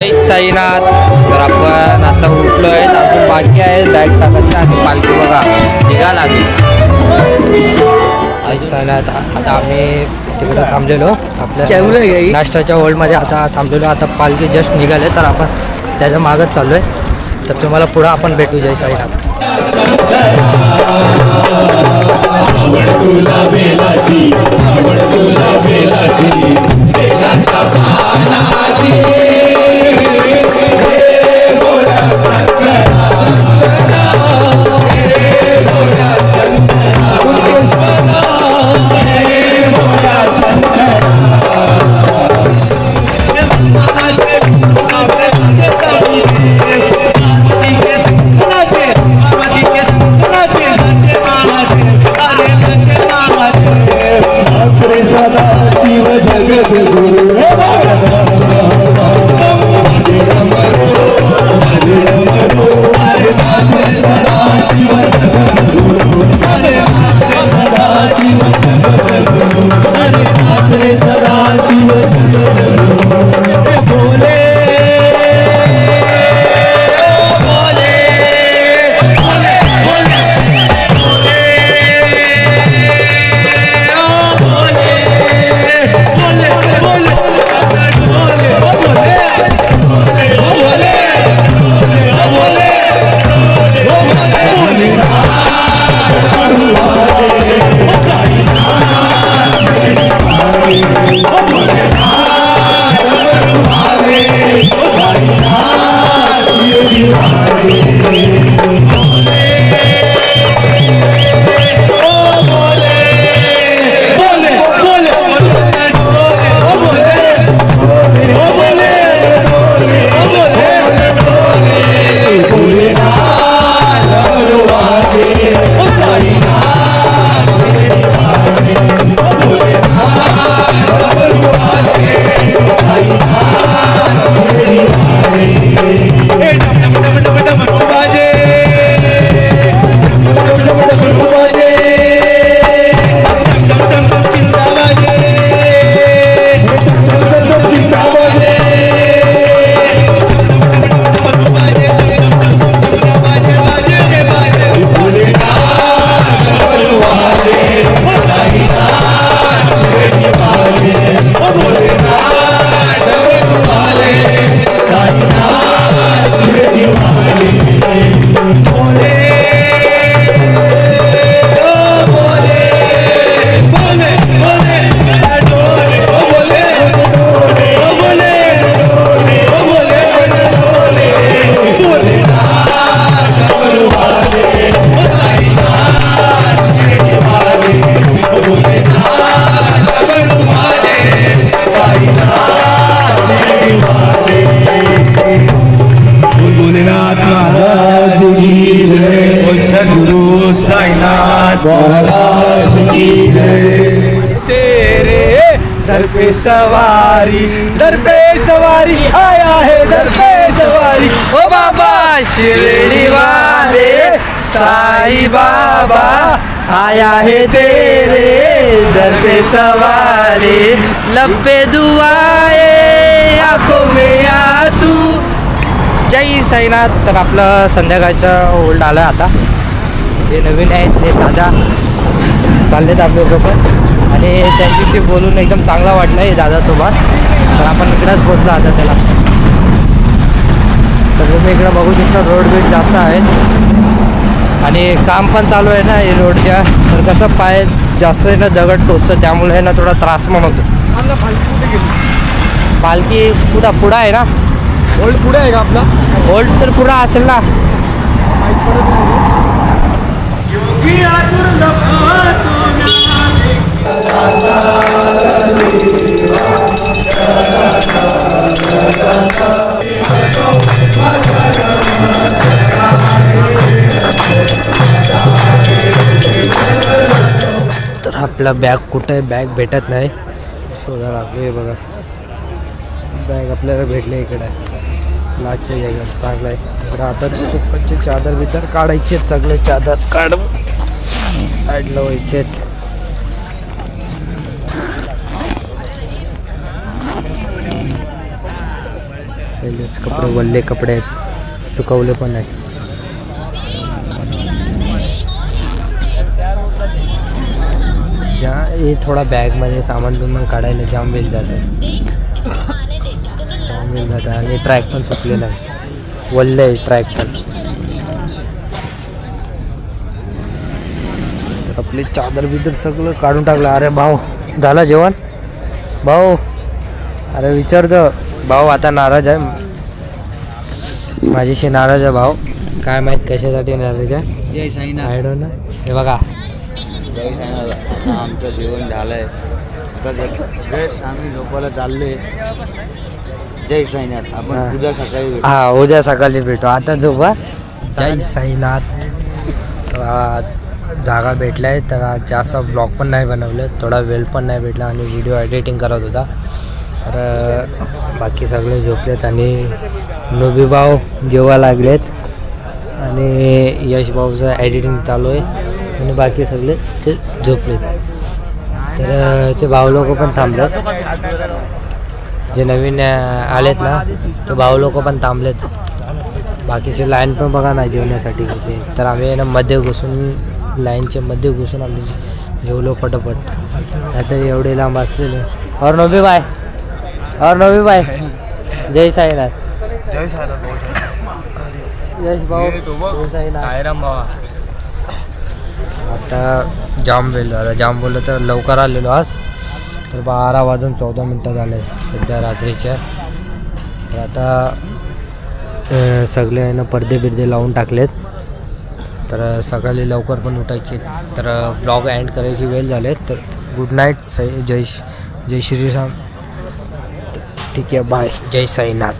साईनाथ. तर आपण आता उठलो आहे, अजून बाकी आहे बॅग टाकायचं आणि पालखी बघा निघाला साईनाथ. आता आम्ही तिकडं थांबलेलो आपल्या नाश्त्याच्या होल्डमध्ये आता थांबलेलो. आता पालखी जस्ट निघाले तर आपण त्याच्या मागच चाललो आहे. तर तुम्हाला पुढं आपण भेटू जय साईनाथ. महाराज की जय। तेरे दर पे सवारी, दर पे सवारी आया है, दर पे सवारी। ओ बाबा शिरडी वाले साई बाबा आया है तेरे दर पे सवारी. लब्बे दुआए आंखों में आंसू. जय साईनाथ. तर आपलं संध्याकाळचं होल्ड आलं आता. जे नवीन आहेत ते दादा चाललेत आपल्यासोबत आणि त्यांच्याशी बोलून एकदम चांगला वाटलं आहे दादासोबत. तर आपण इकडंच पोचलो आता त्याला. तर तुम्ही इकडं बघू शकता रोड बीड जास्त आहे आणि काम पण चालू आहे ना हे रोडच्या. तर कसं पाय जास्त आहे ना दगड टोचतं, त्यामुळे आहे ना थोडा त्रास पण होतो. पालखी पुढं आहे ना. होल्ड पुढे आहे का आपला? होल्ड तर पुढं असेल ना. तर आपला बॅग कुठे आहे? बॅग भेटत नाही, शोधा लागले. बघा बॅग आपल्याला भेटले इकडे लास्टच्या जागेवर. चांगलं आहे इकडं. आता सुपाची चादर बिदर काढायची, सगळे चादर काढ साईडला व्हायचे. पहिलेच कपडे वल्ले कपडे आहेत, सुकवले पण आहे. हे थोडा बॅगमध्ये सामान बिमान काढायला जाम वेळ जातं, जाम वेळ जातं. आणि ट्रॅक पण सुकलेला आहे, वल्ले आहे ट्रॅक पण. आपली चादर बिदर सगळं काढून टाकलं. अरे भाऊ झालं जेवण भाऊ? अरे विचारतो भाऊ, आता नाराज आहे माझ्याशी, नाराज आहे भाऊ. काय माहीत कशासाठी नाराज आहे. जय साईनाथ. I don't know. हे बघा जय साईनाथ. आता आमचं जेवण झालंय, आता जस्ट आम्ही झोपायला चाललोय. जय साईनाथ. आपण हा. उद्या सकाळी भेटू. हा उद्या सकाळी भेटू. आता झोपा. जय साईनाथ. तर आज जागा भेटला आहे, तर आज जास्त ब्लॉग पण नाही बनवले, थोडा वेळ पण नाही भेटला आणि व्हिडिओ एडिटिंग करत होता. तर बाकी सगळे झोपलेत आणि नोबी भाऊ जेवा लागलेत आणि यश भाऊचं एडिटिंग चालू आहे आणि बाकी सगळे ते झोपलेत. तर ते भाऊ लोक पण थांबलेत, जे नवीन आलेत ना ते भाऊ लोक पण थांबलेत. बाकीचे लाईन पण बघा ना जेवण्यासाठी होते. तर आम्ही ना मध्ये घुसून, लाईनच्या मध्ये घुसून आम्ही जेवलो पटापट. आता एवढे लांब असलेले. और नोबी बाय, और नोबी बाय. जय साईनाथ. जय साईनाथ. यश भाऊ जय साईनाथ. साईराम बाबा. आता जाम वेळ झाला, जाम बोललं तर लवकर आलेलो आज. तर 12:14 झाले सध्या रात्रीच्या. तर आता सगळे ना पडदे बिर्दे लावून टाकलेत, तर सकाळी लवकर पण उठायचे. तर ब्लॉग एंड करायची वेळ झाले. तर गुड नाईट. जय श्रीराम. ठीक आहे, बाय. जय साईनाथ.